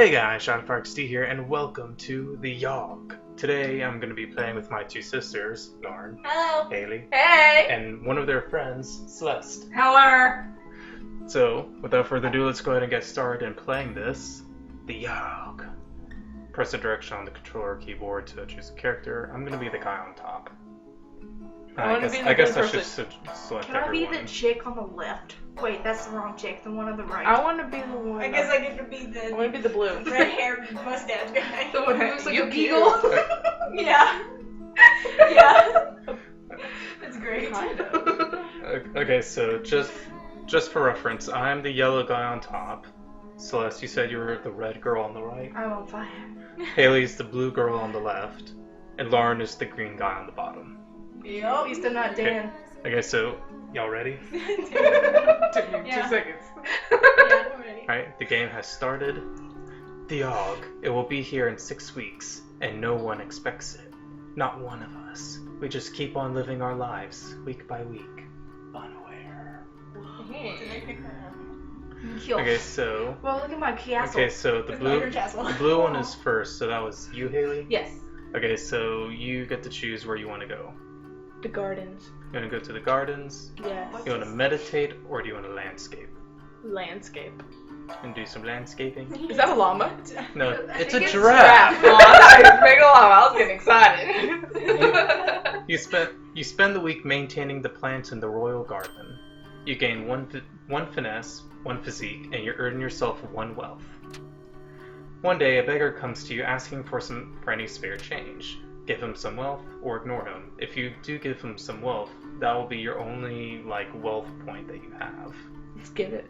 Hey guys, ShadowFarxD here, and welcome to the Yawhg. Today I'm going to be playing with my two sisters, Lauren, Hello. Haley, Hey. and one of their friends, Celeste. Hello. So, without further ado, let's go ahead and get started in playing this, the Yawhg. Press the direction on the controller keyboard to choose a character. I'm going to be the guy on top. I guess I should select Can I be everyone. the chick on the left? Wait, that's the wrong chick. The one on the right. I want to be the one. I guess I get to be I the want to be the blue. red hair mustache guy. The one who looks like You a beagle. Yeah. Yeah. That's great. Kind of. Okay, so just for reference, I'm the yellow guy on top. Celeste, you said you were the red girl on the right. I'm on fire. Haley's the blue girl on the left. And Lauren is the green guy on the bottom. At Yup. least I'm not Dan. Okay, so y'all ready? Took you Yeah. 2 seconds. Yeah, I'm ready. Alright, the game has started. The Yawhg. It will be here in 6 weeks, and no one expects it. Not one of us. We just keep on living our lives, week by week, unaware. Did I pick her up? Kill. Okay, so... Well, look at my castle. Okay, so the It's blue... Iron Castle. The blue one is first, so that was you, Haley? Yes. Okay, so you get to choose where you want to go. The gardens. You want to go to the gardens? Yes. You want to meditate, or do you want to landscape? Landscape. And do some landscaping? Is that a llama? No, I it's think a it's giraffe! Oh, I thought it was a big llama. I was getting excited. You spend the week maintaining the plants in the royal garden. You gain one finesse, one physique, and you earn yourself one wealth. One day, a beggar comes to you asking for any spare change. Give him some wealth, or ignore him. If you do give him some wealth, that will be your only wealth point that you have. Let's give it.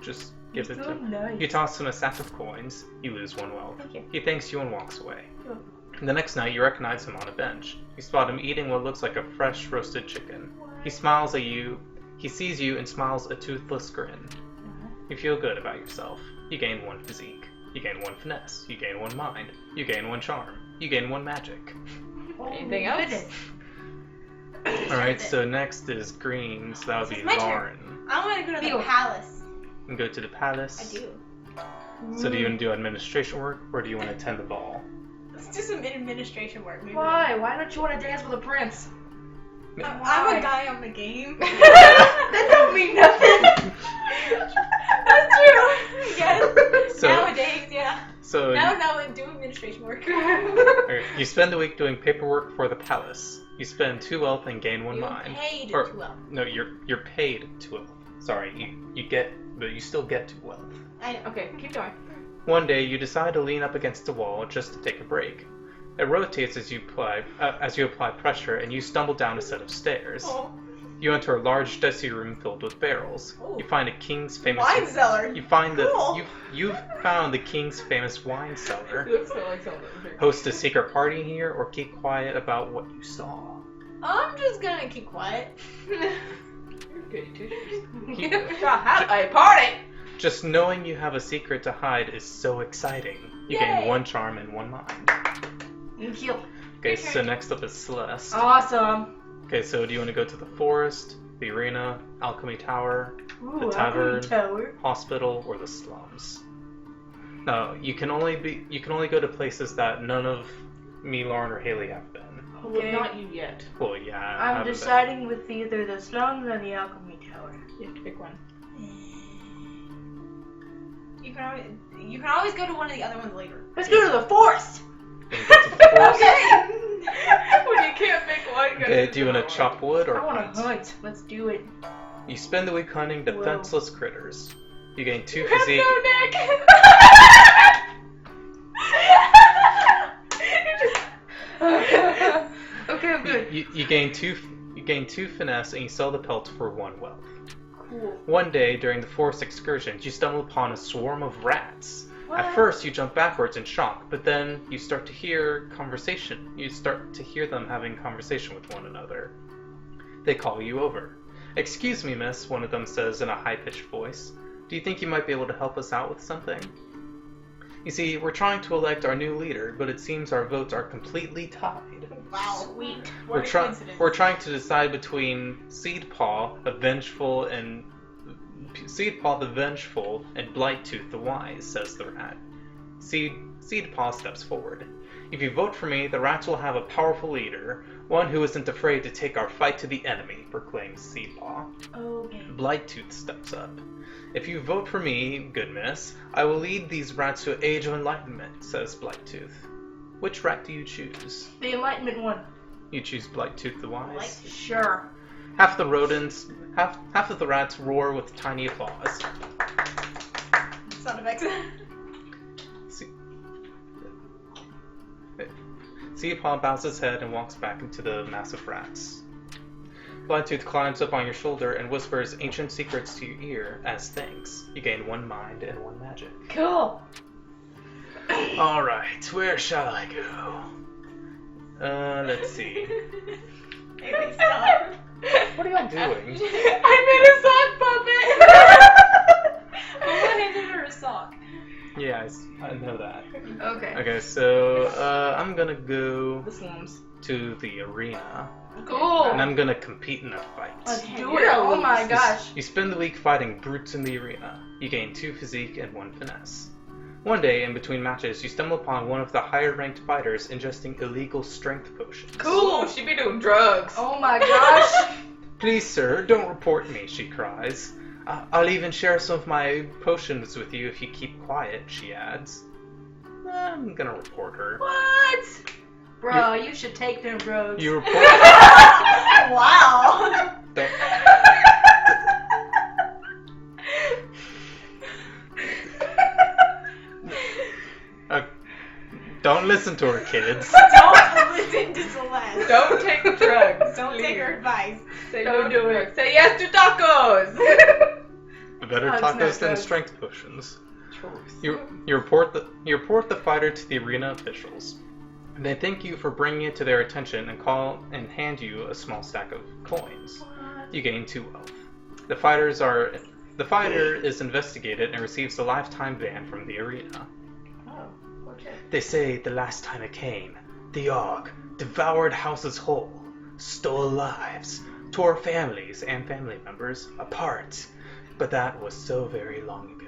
Just give it to him. Nice. You toss him a sack of coins. You lose one wealth. Thank you. He thanks you and walks away. Sure. The next night, you recognize him on a bench. You spot him eating what looks like a fresh roasted chicken. He smiles at you. He sees you and smiles a toothless grin. You feel good about yourself. You gain one physique. You gain one finesse. You gain one mind. You gain one charm. You gain one magic. Anything else? Goodness. Alright, so next is green, so that would be It's my turn. Lauren. I want to go to Beetle. the palace. And go to the palace. I do. So do you want to do administration work, or do you want to attend the ball? Let's do some administration work. Maybe. Why? Why don't you want to dance with a prince? I'm a guy on the game. That don't mean nothing. That's true. Yes. So, Nowadays, yeah. so No, do administration work. alright, you spend the week doing paperwork for the palace. You spend 2 wealth and gain 1 You're mind. paid Or- to wealth. No, you're paid 2 wealth. Sorry, you get, but you still get 2 wealth. Okay, keep going. One day, you decide to lean up against a wall just to take a break. It rotates as you apply pressure, and you stumble down a set of stairs. Oh. You enter a large, dusty room filled with barrels. Oh. You find a king's famous Wine cellar. You find Cool. you've found the king's famous wine cellar. It looks like something. Host a secret party here, or keep quiet about what you saw. I'm just gonna keep quiet. Goody two-shoes. Keep- Have a party! Just knowing you have a secret to hide is so exciting. You gain Yay. 1 charm and 1 mind. Kill. Okay, so next up is Celeste. Awesome. Okay, so do you want to go to the forest, the arena, alchemy tower, Ooh, The tavern. alchemy tower. hospital, or the slums? No, you can only go to places that none of me, Lauren, or Haley have been. Well, Okay. not you yet. Well, yeah, I I'm haven't deciding with either the slums or the alchemy tower. You have to pick one. You can always go to one of the other ones later. Let's go to the forest. been. You can go to the forest. When you can't pick one, go Okay, to do you want to chop wood or I want hunt? to hunt. Let's do it. You spend the week hunting defenseless critters. You gain 2 You have physique. no neck! Okay, I'm good. You gain 2 finesse, and you sell the pelts for 1 wealth. Cool. One day, during the forest excursions, you stumble upon a swarm of rats. What? At first, you jump backwards in shock, but then you start to hear conversation. You start to hear them having conversation with one another. They call you over. "Excuse me, miss," one of them says in a high-pitched voice. "Do you think you might be able to help us out with something?" You see, we're trying to elect our new leader, but it seems our votes are completely tied. Wow. Sweet. What a coincidence. We're trying to decide between Seedpaw the Vengeful and Blightooth the Wise, says the rat. Seed Paw steps forward. If you vote for me, the rats will have a powerful leader, one who isn't afraid to take our fight to the enemy, proclaims Seed Paw. Okay. Blightooth steps up. If you vote for me, good miss, I will lead these rats to an age of enlightenment, says Blightooth. Which rat do you choose? The Enlightenment one. You choose Blightooth the Wise. Sure. Half of the rats roar with tiny applause. Sound effects. Seedpaw bows his head and walks back into the mass of rats. Blightooth climbs up on your shoulder and whispers ancient secrets to your ear as thanks. You gain 1 mind and 1 magic. Cool. Alright, where shall I go? Let's see. Maybe stop. What are y'all doing? I made a sock puppet! Someone handed her a sock. Yeah, I know that. Okay. Okay, so I'm gonna go The slums. to the arena. Cool. And I'm gonna compete in a fight. Let's Okay, do you're it. a Oh my loser. gosh. You spend the week fighting brutes in the arena. You gain 2 physique and 1 finesse. One day, in between matches, you stumble upon one of the higher-ranked fighters ingesting illegal strength potions. Cool, she be doing drugs. Oh my gosh. Please, sir, don't report me, she cries. I'll even share some of my potions with you if you keep quiet, she adds. I'm gonna report her. What? Bro, you should take them drugs. You report... Wow. Don't- Don't listen to her, kids. Don't listen to Celeste. Don't take drugs. Don't take her advice. Say Don't no do to it. drugs. Say yes to tacos. Better Hugs, not tacos than drugs. strength potions. Truth. You report the fighter to the arena officials. They thank you for bringing it to their attention and call and hand you a small stack of coins. You gain 2 wealth. The fighter is investigated and receives a lifetime ban from the arena. Oh, okay. They say the last time it came, the Yawhg devoured houses whole, stole lives, tore families and family members apart. But that was so very long ago.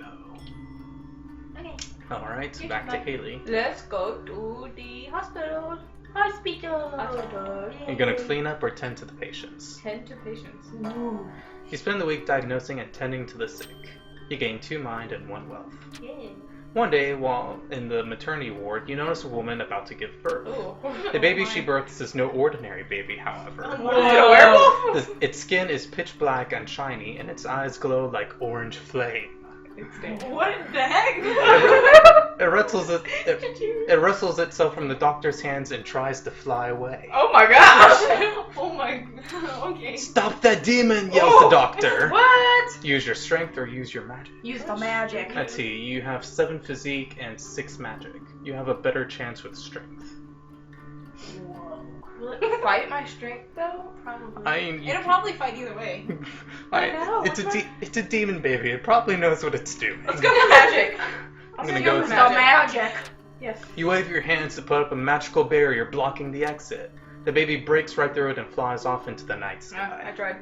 Okay. Alright, Yes, back to bye. Haley. Let's go to the hospital. Hospital. You're gonna clean up or tend to the patients. Tend to patients. Ooh. You spend the week diagnosing and tending to the sick. You gain 2 mind and 1 wealth. Yeah. One day, while in the maternity ward, you notice a woman about to give birth. Ooh. The baby she births is no ordinary baby, however. A werewolf? Its skin is pitch black and shiny, and its eyes glow like orange flame. It's dangerous. What the heck? It wrestles itself from the doctor's hands and tries to fly away. Oh my gosh! Oh my. Okay. Stop that demon! Yells the doctor. What? Use your strength or use your magic. Use the magic. Let's see, you have 7 physique and 6 magic. You have a better chance with strength. Will it fight my strength though? Probably. I mean, you It'll probably fight either way. it's a demon baby. It probably knows what it's doing. Let's go for magic. I'm gonna Let's go for with The magic. Yes. You wave your hands to put up a magical barrier blocking the exit. The baby breaks right through it and flies off into the night I sky. tried.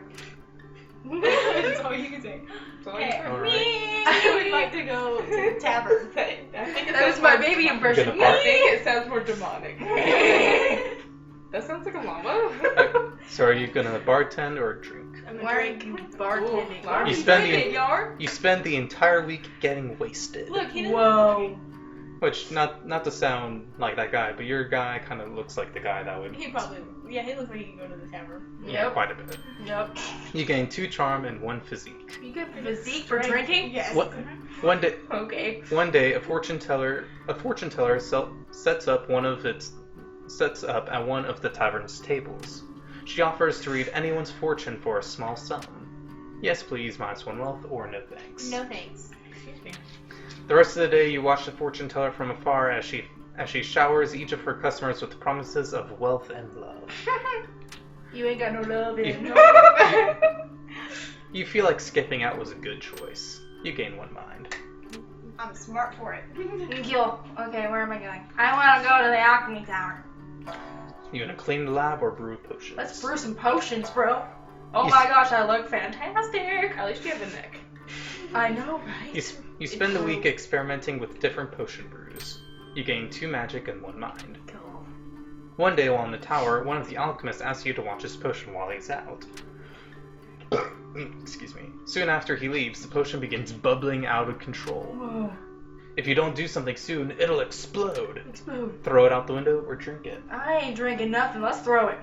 That's all you can say. So Okay. Alright. I would like to go to the tavern. I think it That was sounds my more baby demonic. impression. Gonna bark? I think it sounds more demonic. That sounds like a llama. So are you gonna bartend or drink? I'm Why are drink. you bartending? Ooh, why You are spend drinking, the- Yawhg? You spend the entire week getting wasted. Look, he doesn't. Whoa. Which, not to sound like that guy, but your guy kind of looks like the guy that would... He probably. Yeah, he looks like he can go to the tavern. Yeah, quite a bit. Yep. You gain 2 charm and 1 physique. You get physique for drinking? Yes. What? One day, Okay. a fortune teller sets up at one of the tavern's tables. She offers to read anyone's fortune for a small sum. Yes, please, -1 wealth, or no thanks. No thanks. Excuse me. The rest of the day, you watch the fortune teller from afar as she showers each of her customers with promises of wealth and love. You ain't got no love in. You feel like skipping out was a good choice. You gain 1 mind. I'm smart for it. Yo. Okay, where am I going? I want to go to the alchemy tower. You gonna clean the lab or brew potions? Let's brew some potions, bro. Oh You my s- gosh, I look fantastic. At least you have a neck. I know, right? You spend the week experimenting with different potion brews. You gain 2 magic and 1 mind. Cool. One day while in the tower, one of the alchemists asks you to watch his potion while he's out. Excuse me. Soon after he leaves, the potion begins bubbling out of control. Whoa. If you don't do something soon, it'll explode. Explode. Throw it out the window or drink it. I ain't drinking nothing. Let's throw it.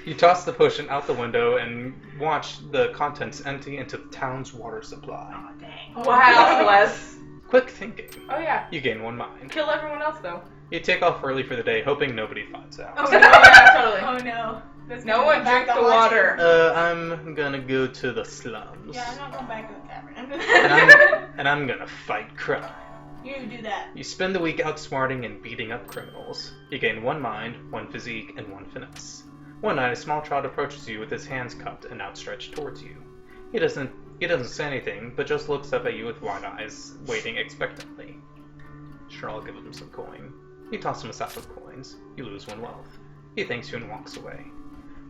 You toss the potion out the window and watch the contents empty into the town's water supply. Oh, dang. Wow, bless. Quick thinking. Oh yeah. You gain 1 mind. Kill everyone else though. You take off early for the day, hoping nobody finds out. Oh, Yeah, totally. Oh no. That's No gonna one go back drink to the water. I'm gonna go to the slums. Yeah, I'm not going back to the tavern. And I'm gonna fight crime. You do that. You spend the week outsmarting and beating up criminals. You gain 1 mind, 1 physique, and 1 finesse. One night, a small child approaches you with his hands cupped and outstretched towards you. He doesn't say anything, but just looks up at you with wide eyes, waiting expectantly. Sure, I'll give him some coin. You toss him a sack of coins. You lose 1 wealth. He thanks you and walks away.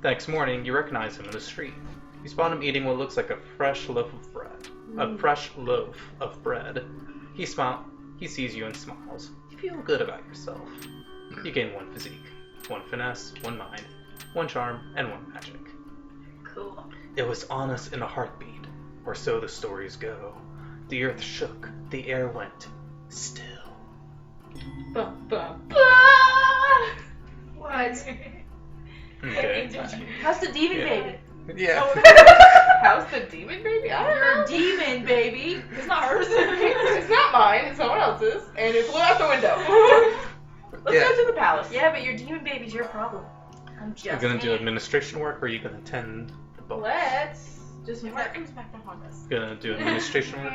The next morning, you recognize him in the street. You spot him eating what looks like a fresh loaf of bread. A fresh loaf of bread. He sees you and smiles. You feel good about yourself. You gain 1 physique, 1 finesse, 1 mind, 1 charm, and 1 magic. Cool. It was on us in a heartbeat, or so the stories go. The earth shook, the air went still. Bum, bum. What? Okay. How's the demon Yeah. baby? Yeah. How's the demon baby? I don't You're know. a demon baby. It's not hers. It's not mine, it's someone else's, and it flew out the window. Let's Yeah. go to the palace. Yeah, but your demon baby's your problem. I'm You're just gonna do saying. administration work, or are you gonna tend the boat? Let's just If work. that comes back to haunt us. Gonna do administration work.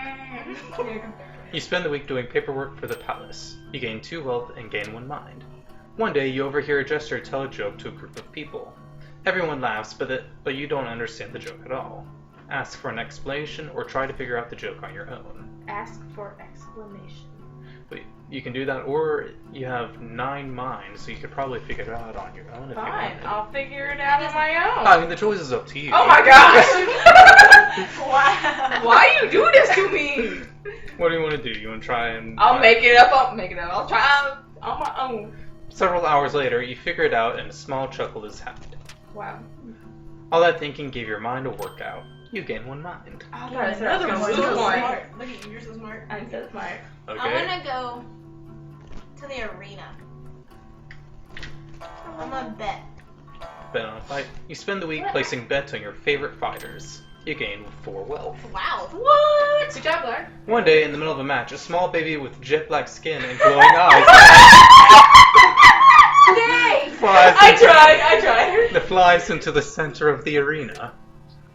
You spend the week doing paperwork for the palace. You gain 2 wealth and gain 1 mind. One day, you overhear a jester tell a joke to a group of people. Everyone laughs, but you don't understand the joke at all. Ask for an explanation or try to figure out the joke on your own. Ask for explanation. But you can do that, or you have 9 minds, so you could probably figure it out on your own if you Fine, want. I'll figure it out on my own. I mean, the choice is up to you. Oh my gosh! Wow. Why you do this to me? What do you want to do? You want to try and... I'll make it up. I'll try on my own. Several hours later, you figure it out and a small chuckle is had. Wow. All that thinking gave your mind a workout. You gain 1 mind. I Yeah, thought another you're one. so Good point. smart. Look at you, you're so smart. I'm so smart. Okay. I'm gonna go to the arena. I'm gonna bet. Bet on a fight. You spend the week placing bets on your favorite fighters. You gain 4 wealth. Wow. What? Good job, Blair. One day, in the middle of a match, a small baby with jet black skin and glowing eyes Yay! flies I into, tried. it flies into the center of the arena.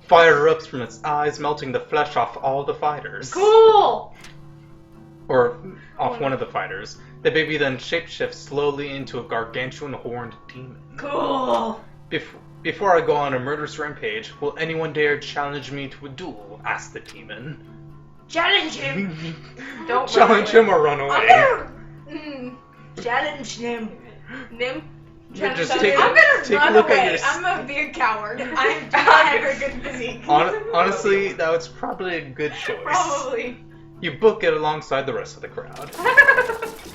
Fire erupts from its eyes, melting the flesh off all the fighters. Cool. Or off one of the fighters. The baby then shapeshifts slowly into a gargantuan horned demon. Cool. Before I go on a murderous rampage, will anyone dare challenge me to a duel? Asked the demon. Challenge him. Don't Challenge him or run away. Challenge him. Nim. Yeah, just Challenge take him. I'm gonna take a run look away. at your... I'm gonna be a coward. I do not have a good physique. Honestly, that was probably a good choice. Probably. You book it alongside the rest of the crowd.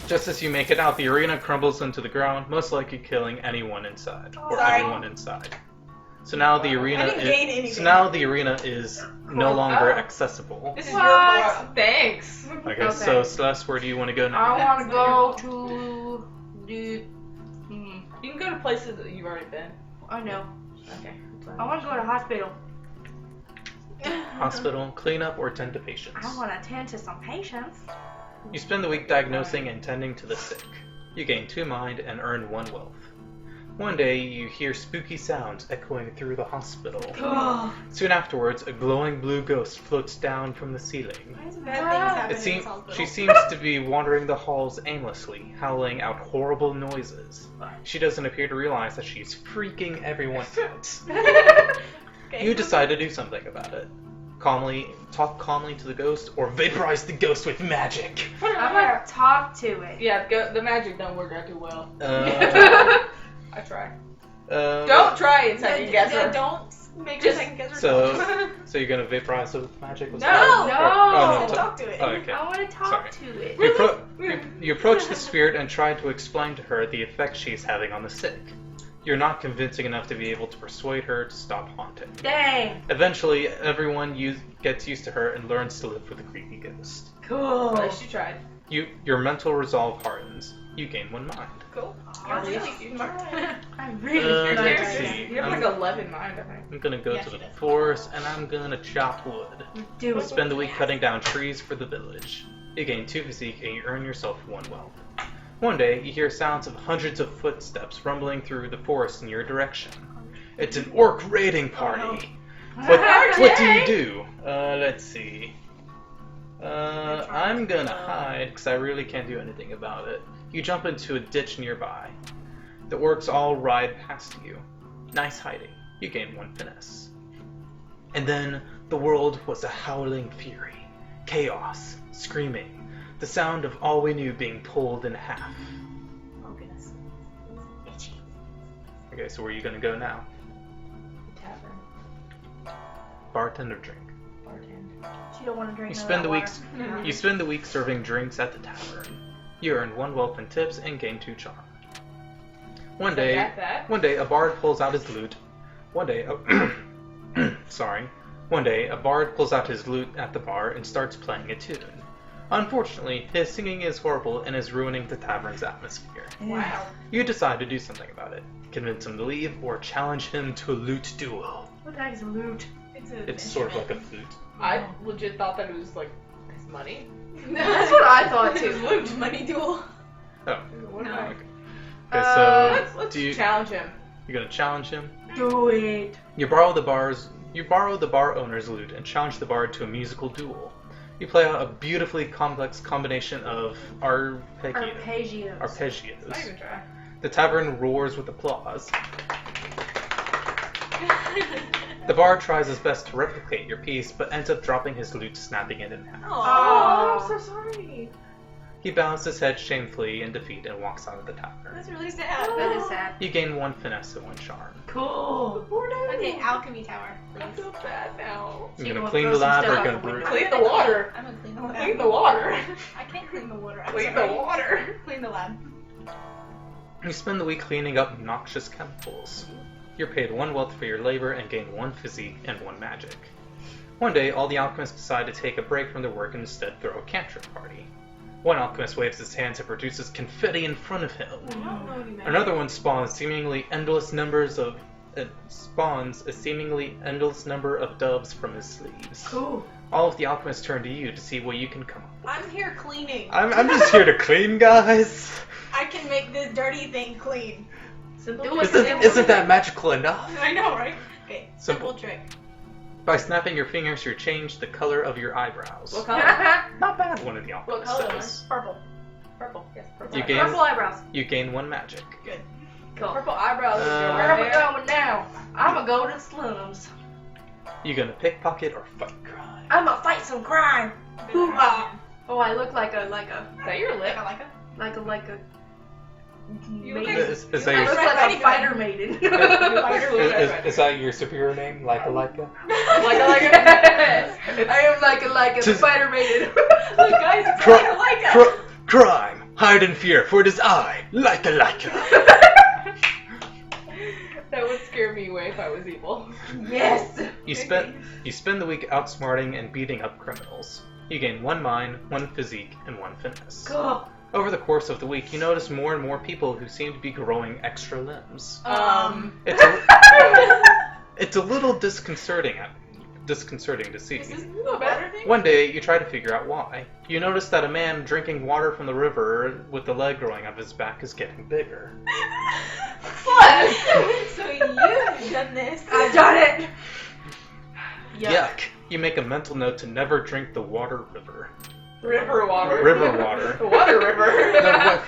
Just as you make it out, the arena crumbles into the ground, most likely killing anyone inside, or Sorry. everyone inside. So now the arena I didn't gain is anything. no longer Oh. accessible. This is What? your world. Thanks. Okay, so Celeste, where do you want to go now? I want to go to the. You can go to places that you've already been. I know. Okay. I want to go to hospital. Hospital, clean up, or tend to patients. I want to tend to some patients. You spend the week diagnosing and tending to the sick. You gain 2 mind and earn 1 wealth. One day, you hear spooky sounds echoing through the hospital. Oh, Soon afterwards, a glowing blue ghost floats down from the ceiling. Bad things happen in this hospital. She seems to be wandering the halls aimlessly, howling out horrible noises. She doesn't appear to realize that she's freaking everyone out. Okay. You decide to do something about it. Talk calmly to the ghost, or vaporize the ghost with magic. Put it I'm on gonna talk to it. Yeah, the magic don't work out too well. I try. Don't Don't try inside. You guys are. Don't Make sure I can get her. So you're gonna vaporize it with magic? Was No! that- No! Oh, no, Talk to it. Oh, okay. I want to talk Sorry. to it. You approach the spirit and try to explain to her the effect she's having on the sick. You're not convincing enough to be able to persuade her to stop haunting. Dang. Eventually, everyone gets used to her and learns to live with a creepy ghost. Cool. At least you tried. Your mental resolve hardens. You gain 1 mind. Cool. You're At least really you smart. tried. I'm really Let's good. see. You have like 11 mind, I think. I'm gonna go Yeah, to she the does. forest and I'm gonna chop wood. Do it. Spend the week cutting down trees for the village. You gain 2 physique and you earn yourself 1 wealth. One day, you hear sounds of hundreds of footsteps rumbling through the forest in your direction. It's an orc raiding party. What do you do? Let's see. I'm gonna hide because I really can't do anything about it. You jump into a ditch nearby. The orcs all ride past you. Nice hiding. You gain 1 finesse. And then the world was a howling fury. Chaos, screaming, the sound of all we knew being pulled in half. Oh goodness. Itchy. Okay, so where are you gonna go now? Tavern. Bartender drink. She don't want to drink You none spend the of that weeks water. you spend the week serving drinks at the tavern. You earn 1 wealth in tips and gain 2 charm. One day a bard pulls out his lute. One day a bard pulls out his lute at the bar and starts playing a tune. Unfortunately, his singing is horrible and is ruining the tavern's atmosphere. Wow. You decide to do something about it. Convince him to leave or challenge him to a lute duel. What the heck is a lute? It's sort of like a flute. I legit thought that it was like his money. That's what I thought His too. loot. Money duel. Oh, What No. am I- okay. Okay, so Let's do you, challenge him. you're gonna challenge him? Do it. You borrow the bar owner's lute and challenge the bard to a musical duel. You play out a beautifully complex combination of Arpeggios. Not arpeggios. even try. The tavern roars with applause. The bard tries his best to replicate your piece, but ends up dropping his lute, snapping it in half. Oh, I'm so sorry. He bows his head shamefully in defeat and walks out of the tavern. That's really sad. That is sad. You gain 1 finesse and 1 charm. Cool. Okay, alchemy tower. I feel bad now. You're You gonna wanna clean throw the some lab or stuff out gonna the brew? window? Clean the water. I'm gonna clean the lab. Clean the water. I can't clean the water. I'm Clean sorry. the water. Clean the lab. You spend the week cleaning up noxious chemicals. You're paid 1 wealth for your labor and gain 1 physique and 1 magic. One day, all the alchemists decide to take a break from their work and instead throw a cantrip party. One alchemist waves his hands and produces confetti in front of him. I don't know what he meant. Another one spawns a seemingly endless number of doves from his sleeves. Cool. All of the alchemists turn to you to see what you can come up with. I'm here cleaning. I'm just here to clean, guys. I can make this dirty thing clean. Do Isn't that magical enough? I know, right? Okay, Simple. simple trick. By snapping your fingers, you change the color of your eyebrows. What color? Not bad, one of the What alchemists color? says. Purple. Purple. Yes, purple. You gain- Purple eyebrows. You gain 1 magic. Good. Cool. Purple eyebrows. is your Where right am I there. going now? I'ma go to the slums. You gonna pickpocket or fight crime? I'ma fight some crime. Good Hoorah. Oh, I look like a Is that your lip? Like a You look maiden. like- Is I that look your, like a fighter maiden. is that your superior name, Leica? Like I am like a Just- fighter maiden. Look, guys, it's Cri- like a crime! Hide in fear, for it is I, Leica. That would scare me away if I was evil. Yes. You spend the week outsmarting and beating up criminals. You gain 1 mind, 1 physique, and 1 finesse. Cool. Over the course of the week, you notice more and more people who seem to be growing extra limbs. It's a little disconcerting to see. Is this a better thing? One day, you try to figure out why. You notice that a man drinking water from the river with the leg growing off his back is getting bigger. What? So you've done this. I've done it. Yuck. You make a mental note to never drink the water river. River water. River water. The water river. No, what?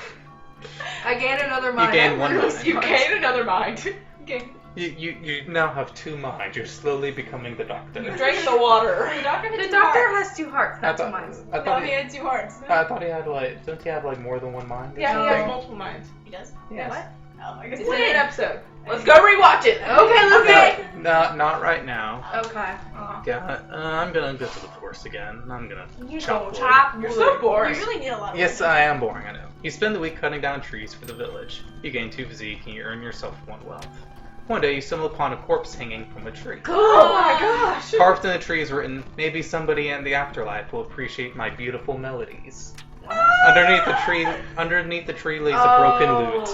I gain another mind. gain 1 mind. You gain another mind. Okay. You now have 2 minds. You're slowly becoming the doctor. You drank the water. The doctor had The two doctor hearts. has 2 hearts, not 2 minds. I No, thought he had 2 hearts. I thought he had like. Didn't he have like more than 1 mind? or Yeah, he has something? multiple minds. He does? Yes. What? Oh, I guess It's a good episode. Let's go rewatch it. Okay, let's go. Not right now. Okay. I'm gonna go to the forest again. I'm gonna You chop don't wood. chop You're wood. so boring. You really need a lot of Yes, wood. I am boring, I know. You spend the week cutting down trees for the village. You gain 2 physique and you earn yourself 1 wealth. One day you stumble upon a corpse hanging from a tree. Oh my gosh. Carved in the tree is written, "Maybe somebody in the afterlife will appreciate my beautiful melodies." Underneath the tree lays a broken lute.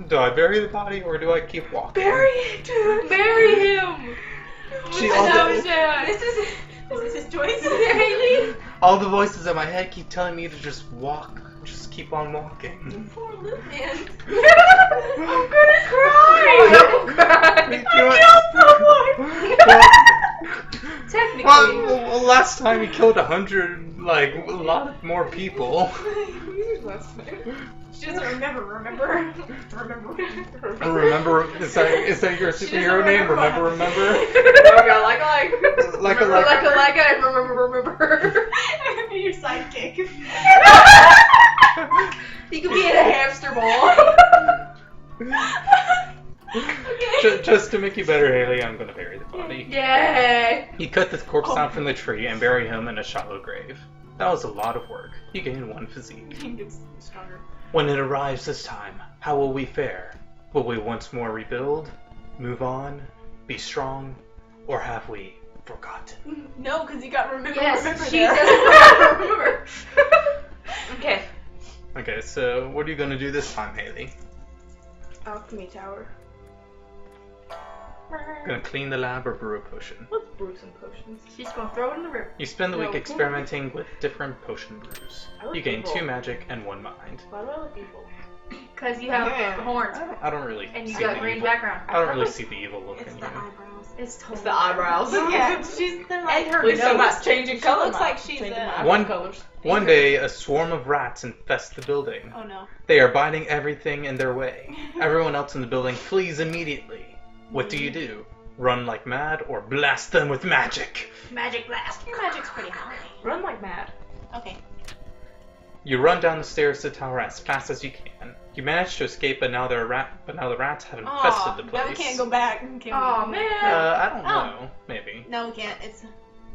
Do I bury the body or do I keep walking? Bury it, dude. Bury him. Gee, This is his choice. Haley. all the voices in my head keep telling me to just walk. Just keep on walking. Poor Luke, man. I'm gonna cry. Don't cry. Technically. Well, last time he killed 100, like, a lot more people. She doesn't remember. Remember. Remember, is that your superhero name? Remember. Like a remember. Your sidekick. He could be in a hamster ball. Just to make you better, Haley, I'm gonna bury the body. Yay. You cut the corpse down from the tree and bury him in a shallow grave. That was a lot of work. You gain 1 physique. He gets stronger. When it arrives this time, how will we fare? Will we once more rebuild, move on, be strong, or have we forgotten? No, because you got remember. Yes, remember she there. doesn't remember. Okay. Okay, so what are you gonna do this time, Haley? Alchemy tower. Gonna clean the lab or brew a potion? Let's brew some potions. She's gonna throw it in the river. You spend the No, week we experimenting with different potion brews. I like You gain evil. 2 magic and 1 mind. Why do I look evil? Because you have Yeah. horns. I don't really And you see got the green evil. background. I don't really see the evil look It's in the you. eyebrows. It's totally It's the eyebrows. Yeah, they're like And her At least I'm nose. not changing She color. looks like she's changing a- my eyebrow One- colors. One day, a swarm of rats infest the building. Oh no. They are biting everything in their way. Everyone else in the building flees immediately. What do? Run like mad or blast them with magic? Magic blast. Your magic's pretty high. Run like mad. Okay. You run down the stairs to the tower as fast as you can. You manage to escape, but now the rats have infested the place. Now we can't go back. Can we? Oh man. I don't Oh. know. Maybe. No, we can't. It's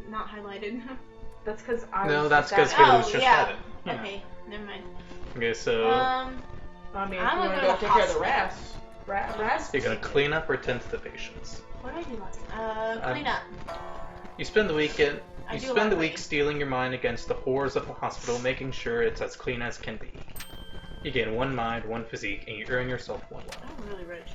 not highlighted. That's because I. No, was that's just because that- Haley was just yeah. at it. Yeah. Okay, never mind. Okay, so I mean, if I'm you gonna want to go go to take care of the hospital. rats. you're gonna clean up or tend to the patients. What did I do last time? Clean up. You spend the weekend. I You do spend like the week cleaning. steeling your mind against the horrors of the hospital, making sure it's as clean as can be. You gain 1 mind, 1 physique, and you earn yourself 1 wealth. I'm really rich.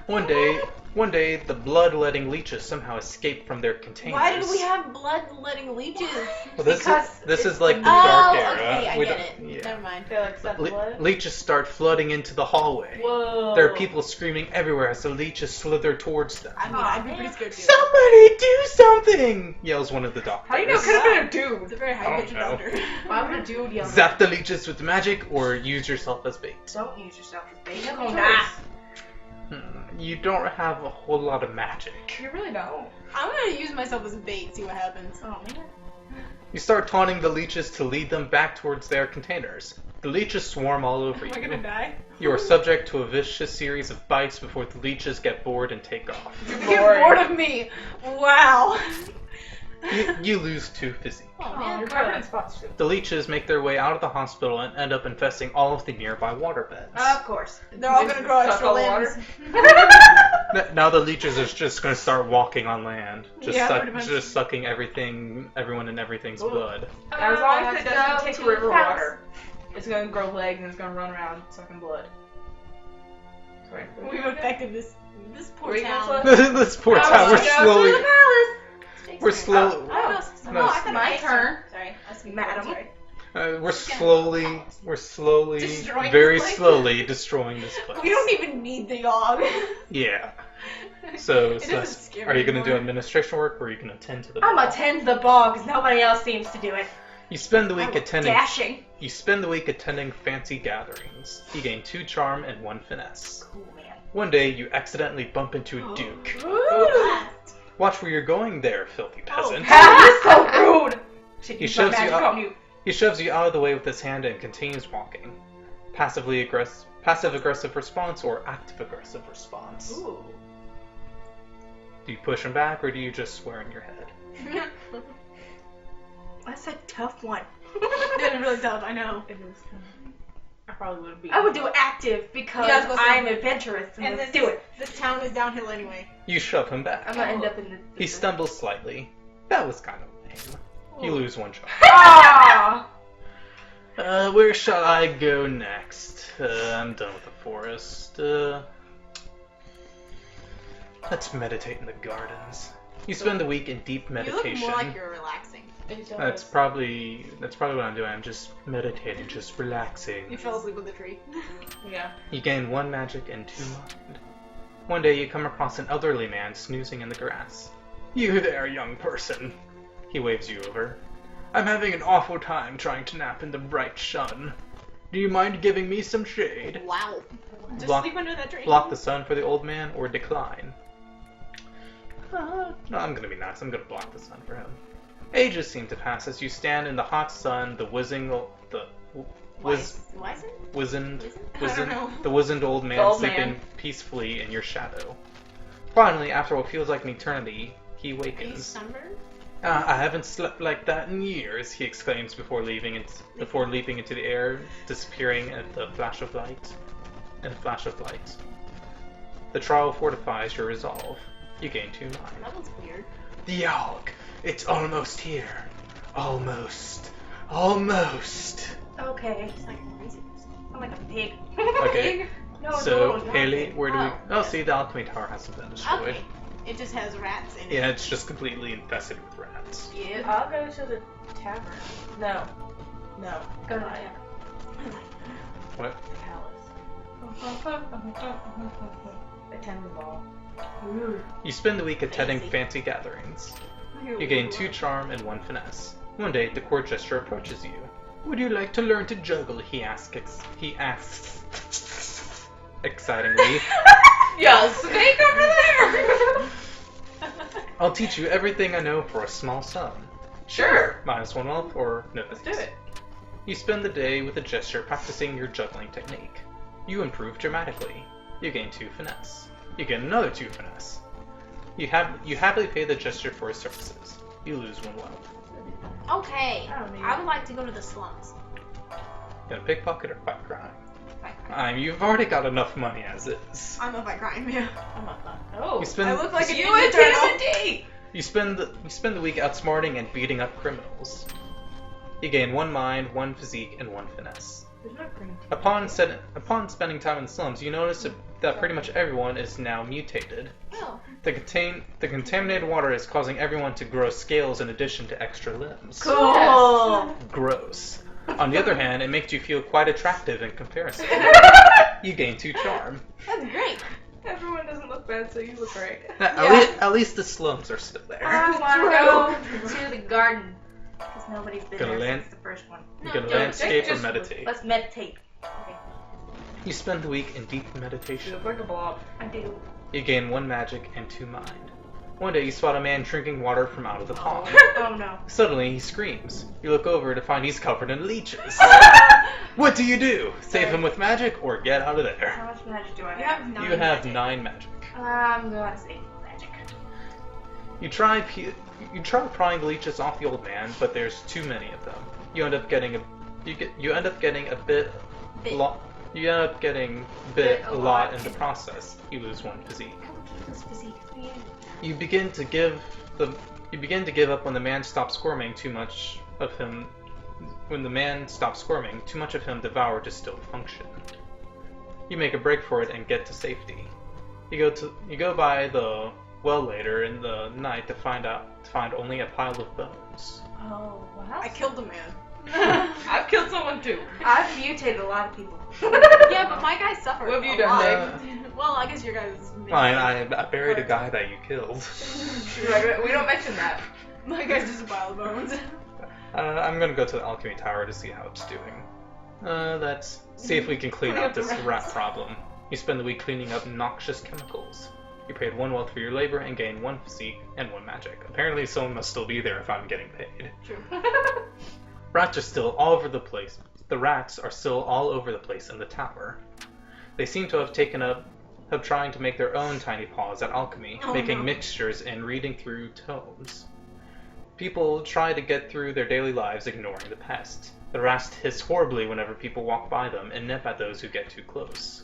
One day, the blood-letting leeches somehow escape from their containers. Why did we have blood-letting leeches? Well, this Because is like the Oh, dark era. okay, I We get don't- it. yeah. Never mind. They like suck blood. Leeches start flooding into the hallway. Whoa. There are people screaming everywhere as the leeches slither towards them. I mean, I'd be pretty scared too. Somebody do something! Yells one of the doctors. How do you know it could have been a It's dude? a very I high don't pitched know. doctor. Why would a dude yell? Zap the leeches with magic or use yourself as bait. Don't use yourself as bait. You're Choice. gonna die. You don't have a whole lot of magic. You really don't. I'm gonna use myself as bait, see what happens. Oh man. You start taunting the leeches to lead them back towards their containers. The leeches swarm all over Am I you. gonna die? You are subject to a vicious series of bites before the leeches get bored and take off. Get bored of me. Wow. You lose 2 physique. Oh Oh, man. you're covered in spots too. The leeches make their way out of the hospital and end up infesting all of the nearby waterbeds. Of course. They're all They gonna grow suck extra all the limbs. Now the leeches are just going to start walking on land, Yeah, pretty much. just sucking everyone and everything's Ooh. blood. As long as it Let's doesn't go take to river the palace. water, it's gonna grow legs and it's gonna run around sucking blood. Sorry. We've affected this poor Were you town. gonna This poor I town. was We're gonna go slowly. to the palace. We're slow. Oh, no, so- no, oh, I it's thought my it was turn. Sorry, I was speaking Madam. sorry. We're slowly Destroying very this place? slowly destroying this place. We don't even need the Yawhg. Yeah. So, It doesn't scare are me you going to do anymore. administration work or are you going to attend to the I'm ball? attend the ball because nobody else seems to do it. You spend the week attending. Dashing. You spend the week attending fancy gatherings. You gain 2 charm and 1 finesse. Cool man. One day, you accidentally bump into a duke. Watch where you're going there, filthy peasant. You're so rude. Should He use my shoves you magic up. on you. He shoves you out of the way with his hand and continues walking. Passive-aggressive response or active-aggressive response? Ooh. Do you push him back or do you just swear in your head? That's a tough one. It's really tough, I know. It is. I probably wouldn't be. I would do active because Yeah, I was gonna say- I'm adventurous and And let's this, do it. This town is downhill anyway. You shove him back. I'm gonna end up in the. He stumbles slightly. That was kind of lame. You lose one shot. Ah! Where shall I go next? I'm done with the forest. Let's meditate in the gardens. You spend the week in deep You meditation. look more like you're relaxing. That's probably what I'm doing. I'm just meditating, just relaxing. You fell asleep with a tree. Yeah. You gain 1 magic and 2 mind. One day you come across an elderly man snoozing in the grass. You there, young person. He waves you over. I'm having an awful time trying to nap in the bright sun. Do you mind giving me some shade? Wow. Just Block- sleep under that tree. Block the sun for the old man or decline? No, I'm gonna be nice. I'm gonna block the sun for him. Ages seem to pass as you stand in the hot sun, the wizened old man The old sleeping man. peacefully in your shadow. Finally, after what feels like an eternity, he Are you wakens. sunburned? I haven't slept like that in years, he exclaims before leaping into the air, disappearing at the flash of light. The trial fortifies your resolve. You gain 2 mind. That was weird. The Yawhg! It's almost here. Almost. Almost. Okay. It's like crazy. I'm like a pig. Okay. No, So, no, Haley, where do we... Oh, Oh, see, the alchemy tower hasn't been destroyed. Okay. It just has rats in it. Yeah, it's just completely infested with rats. Yeah. I'll go to the tavern. No. No. Go to the Palace. tavern. What? Attend the ball. You spend the week attending Fancy. fancy gatherings. You gain 2 charm and 1 finesse. One day, the court jester approaches you. Would you like to learn to juggle? He asks excitingly. Yeah, snake over there! I'll teach you everything I know for a small sum. Sure. -1 wealth or no Let's thanks. do it. You spend the day with the jester practicing your juggling technique. You improve dramatically. You gain 2 finesse. You get another 2 finesse. You happily pay the jester for his services. You lose 1 wealth. Okay. I don't need I it. would like to go to the slums. Gonna pickpocket or fight crime? Fight crime. You've already got enough money as is. I'm a fight crime, yeah. I'm not fun. Oh. You spend I look like an you Ninja Turtle. intimidate! you spend the week outsmarting and beating up criminals. You gain 1 mind, 1 physique, and 1 finesse. There's no green tea. Upon spending time in the slums, you notice that pretty much everyone is now mutated. Oh. The contaminated water is causing everyone to grow scales in addition to extra limbs. Cool. Gross. On the other hand, it makes you feel quite attractive in comparison. You gain 2 charm. That's great. Everyone doesn't look bad, so you look great. At least the slums are still there. I want to go to the garden. Because nobody's been Gonna there land- since the first one. You can No, landscape or just- meditate. Let's meditate. Okay. You spend the week in deep You meditation. look like a blob. I do. You gain 1 magic and 2 mind. One day you spot a man drinking water from out of the pond. Oh no. Suddenly he screams. You look over to find he's covered in leeches. What do you do? Save him with magic or get out of there? How much magic do I You have? have 9 You have magic. 9 magic. I'm gonna say magic. You try prying the leeches off the old man, but there's too many of them. You end up getting a bit Bit. a lot in the process. You lose 1 physique. This physique. You begin to give up when the man stops squirming. Too much of him devoured distilled function. You make a break for it and get to safety. You go by the well later in the night to find only a pile of bones. Oh, wow. I killed a man. I've killed someone too. I've mutated a lot of people. Yeah, but my guy suffered. What have you a done, lot. Meg? Well, I guess your guy's. I buried a guy that you killed. Right, we don't mention that. My guy's just a pile of bones. I'm gonna go to the alchemy tower to see how it's doing. Let's see if we can clean Clean up up the this rats. rat problem. You spend the week cleaning up noxious chemicals. You paid 1 wealth for your labor and gain 1 physique and 1 magic. Apparently someone must still be there if I'm getting paid. True. Rats are still all over the place. The rats are still all over the place in the tower. They seem to have taken up trying to make their own tiny paws at alchemy, making mixtures and reading through tomes. People try to get through their daily lives ignoring the pest. The rats hiss horribly whenever people walk by them and nip at those who get too close.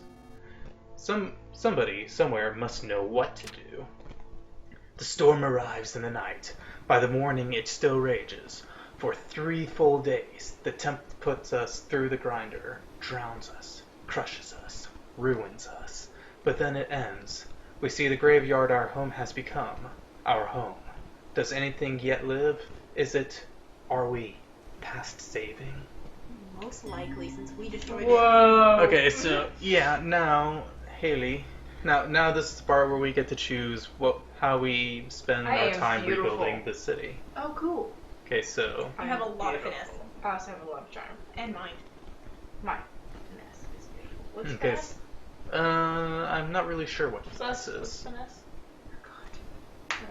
Somebody, somewhere, must know what to do. The storm arrives in the night. By the morning it still rages. For 3 full days, the temp puts us through the grinder, drowns us, crushes us, ruins us. But then it ends. We see the graveyard our home has become. Our home. Does anything yet live? Are we past saving? Most likely, since we destroyed it. Whoa. Okay, so, yeah, now, Haley, now this is the part where we get to choose how we spend I our am time beautiful. rebuilding the city. Oh, cool. Okay, so, I have a lot of finesse. I also have a lot of charm. And mind. Mine. Finesse is beautiful. What's okay, finesse? I'm not really sure what this What's is. finesse?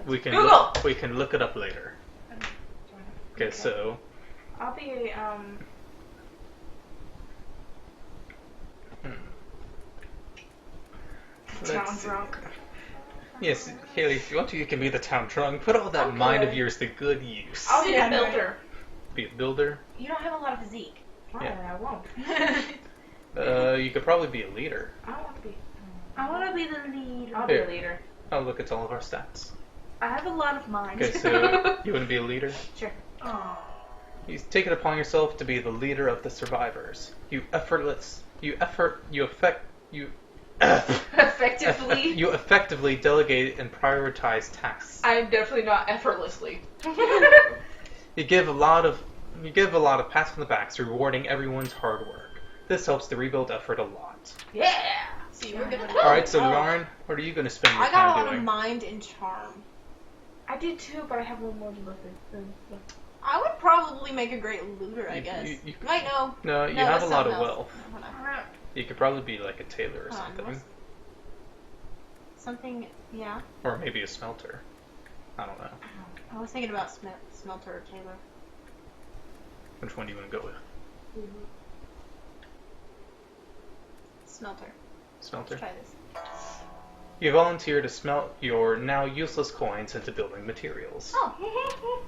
We can Google! we can look it up later. Okay, so I'll be a, let's Town see. drunk. Yes, Haley, if you want to, you can be the town drunk. Put all that Okay. mind of yours to good use. I'll be Yeah, a builder. Be a builder. You don't have a lot of physique. Fine, Yeah. I won't. You could probably be a leader. I don't want to be. I want to be the leader. I'll be Here. a leader. Oh, look, it's all of our stats. I have a lot of mind. Okay, so you want to be a leader? Sure. Oh. You take it upon yourself to be the leader of the survivors. You effectively delegate and prioritize tasks. I'm definitely not effortlessly. You give a lot of pats on the backs, rewarding everyone's hard work. This helps the rebuild effort a lot. Yeah. See, we're gonna. All right, so Lauren, what are you going to spend your I got a time lot of doing? mind and charm. I do too, but I have one more than I would probably make a great looter, I You- guess. you- Wait, no. No, you No, have a that's lot of something wealth. Hold on. You could probably be like a tailor or Hold on, something, what's- Something, yeah. or maybe a smelter. I don't know. I was thinking about smelter or tailor. Which one do you want to go with? Smelter. Smelter. Let's try this. You volunteer to smelt your now useless coins into building materials. Oh,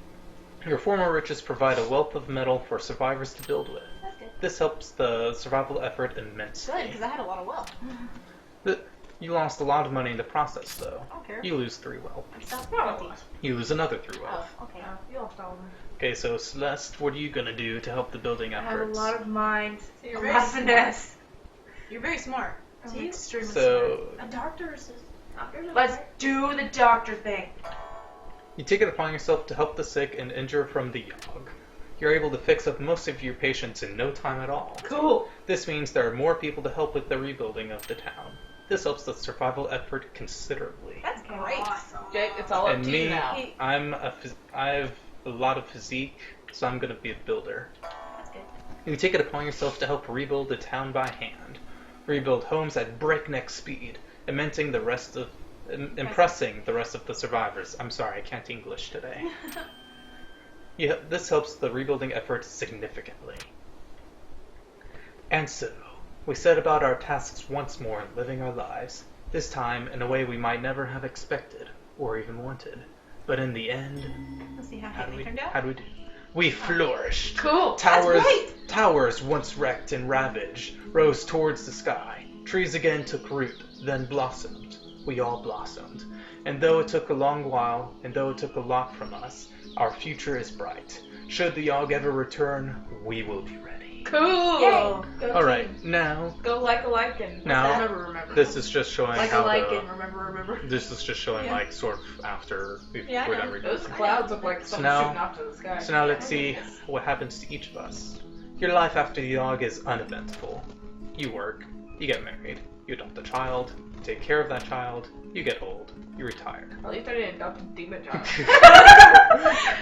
Your former riches provide a wealth of metal for survivors to build with. that's good. This helps the survival effort immensely. Good, because I had a lot of wealth. You lost a lot of money in the process, though. I don't care. You lose 3 wealth. I'm still Not a wealthy. lot. You lose another 3 wealth. Oh, okay. You lost all of them. Okay, so Celeste, what are you gonna do to help the building I have a efforts? lot of mind. So A you're lot very of finesse. You're very smart. I'm extremely So A doctor is smart. Let's do the doctor thing. you take it upon yourself to help the sick and injured from the Yawhg. You're able to fix up most of your patients in no time at all. Cool. This means there are more people to help with the rebuilding of the town. This helps the survival effort considerably. That's great. Awesome. Jake, it's all up And to me, you now. I have a lot of physique, so I'm gonna be a builder. That's good. You take it upon yourself to help rebuild the town by hand. Rebuild homes at breakneck speed, impressing the rest of the survivors. I'm sorry, I can't English today. This helps the rebuilding effort significantly. And so, we set about our tasks once more and living our lives, this time in a way we might never have expected or even wanted. But in the end, Let's see how how do Haley we turned out. do? We flourished. Cool. Towers once wrecked and ravaged rose towards the sky. Trees again took root, then blossomed. We all blossomed. And though it took a long while, and though it took a lot from us, our future is bright. Should the Yawhg ever return, we will be ready. Cool. Yay. Go Alright, team. now, Go like a lichen. Now, Remember. this is just showing like a how lichen. Remember. this is just showing Yeah. like sort of after we've Yeah, I we're know. done rebuilding. Those clouds look like something now- shooting off to the sky. So now let's see what happens to each of us. Your life after the Yawhg is uneventful. You work, you get married, you adopt a child, you take care of that child, you get old, you retire. At least I didn't adopt a demon child.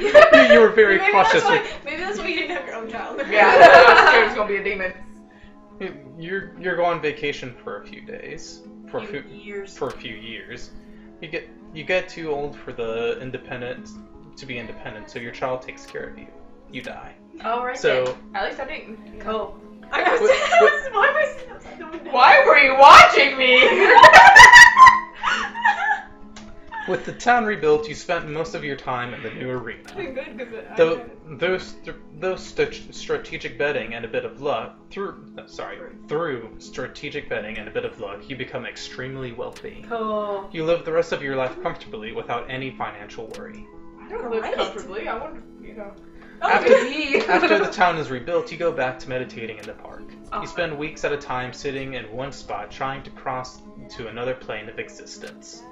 You were very Maybe cautious That's with... why, maybe that's why you didn't have your own child. Yeah, I was scared it was gonna be a demon. You're going on vacation for a few days, for a few years. for a few years. You get too old for the independent to be independent, so your child takes care of you. You die. Oh, right So At least I didn't. Cool. Why am I sitting outside the window? Why were you watching me? with the town rebuilt, you spent most of your time in the new arena. Good, because Those strategic betting and a bit of luck through strategic betting and a bit of luck, you become extremely wealthy. Cool. You live the rest of your life comfortably without any financial worry. I don't live Great. comfortably. I want, After the town is rebuilt, you go back to meditating in the park. Oh. You spend weeks at a time sitting in one spot trying to cross to another plane of existence.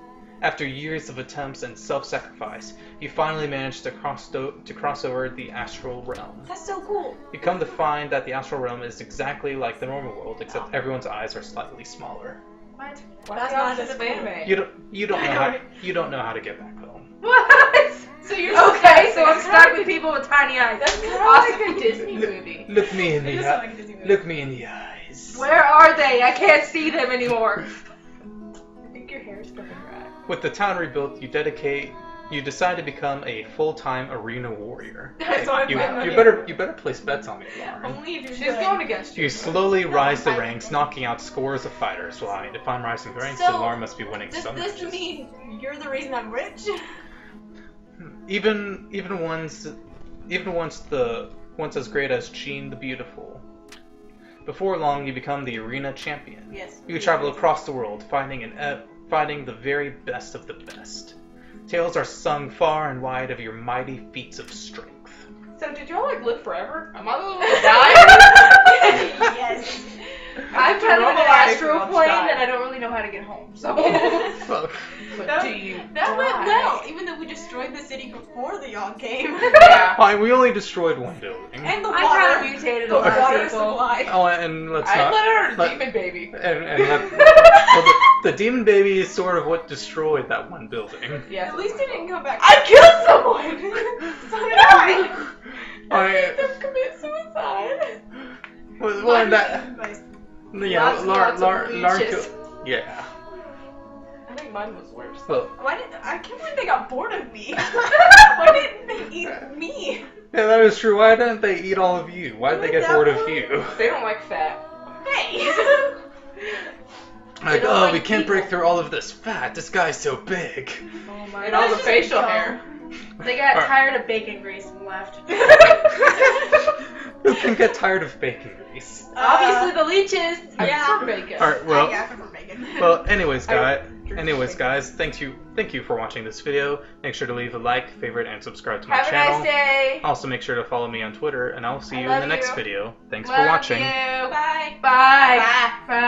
After years of attempts and self-sacrifice, you finally manage to cross over the astral realm. That's so cool. You come to find that the astral realm is exactly like the normal world, except everyone's eyes are slightly smaller. What? That's not not just cool. anime. You don't know how to get back home. What? So you're Okay, so I'm stuck with people with tiny eyes. That's kind of Awesome. like a Disney movie. Look me in It the does sound like a Disney movie. look me in the eyes. Where are they? I can't see them anymore. I think your hair is coming right. With the town rebuilt, you decide to become a full-time arena warrior. That's why You I'm better place bets on me, Lauren. Only if you're She's good. going against you. You slowly rise the I- ranks, knocking out scores of fighters. Well, if I'm rising the ranks, So, then Lauren must be winning Does some this matches. mean you're the reason I'm rich? Even once as great as Jean the Beautiful. Before long, you become the arena champion. Yes. You travel across the world, fighting the very best of the best. Tales are sung far and wide of your mighty feats of strength. So did y'all like live forever? Am I the one who died? Yes. I'm kind of in an Normal life, astral let's plane die. and I don't really know how to get home. So Fuck. But That- do you That went die? well, even though we destroyed the city before the Yawhg came. Yeah. Fine, we only destroyed one building. And the I water. kind of mutated a the lot water of people. supply. Oh, and let's I not. let her let- demon baby. And well, the demon baby is sort of what destroyed that one building. Yeah. At least it didn't come back. I killed someone. So did I. I I made them commit suicide. well, and that yeah, Lots and lots of leeches. yeah. I think mine was worse. Well, I can't believe they got bored of me. Why didn't they eat me? yeah, that is true. Why didn't they eat all of you? Why did they get bored of you? They don't like fat. Hey. Like, don't oh, like we can't people. break through all of this fat. This guy's so big. Oh my And all the gosh. facial hair. They got Alright. tired of bacon grease and left. Who can get tired of bacon grease? Obviously the leeches. I Yeah. prefer bacon. All right, well, I prefer bacon. well. Anyways, I drink guys, thank you for watching this video. Make sure to leave a like, favorite, and subscribe to my Have a channel. nice day. Also, make sure to follow me on Twitter, and I'll see I you in the love next you. video. Thanks Love for watching. you. Bye. Bye. Bye.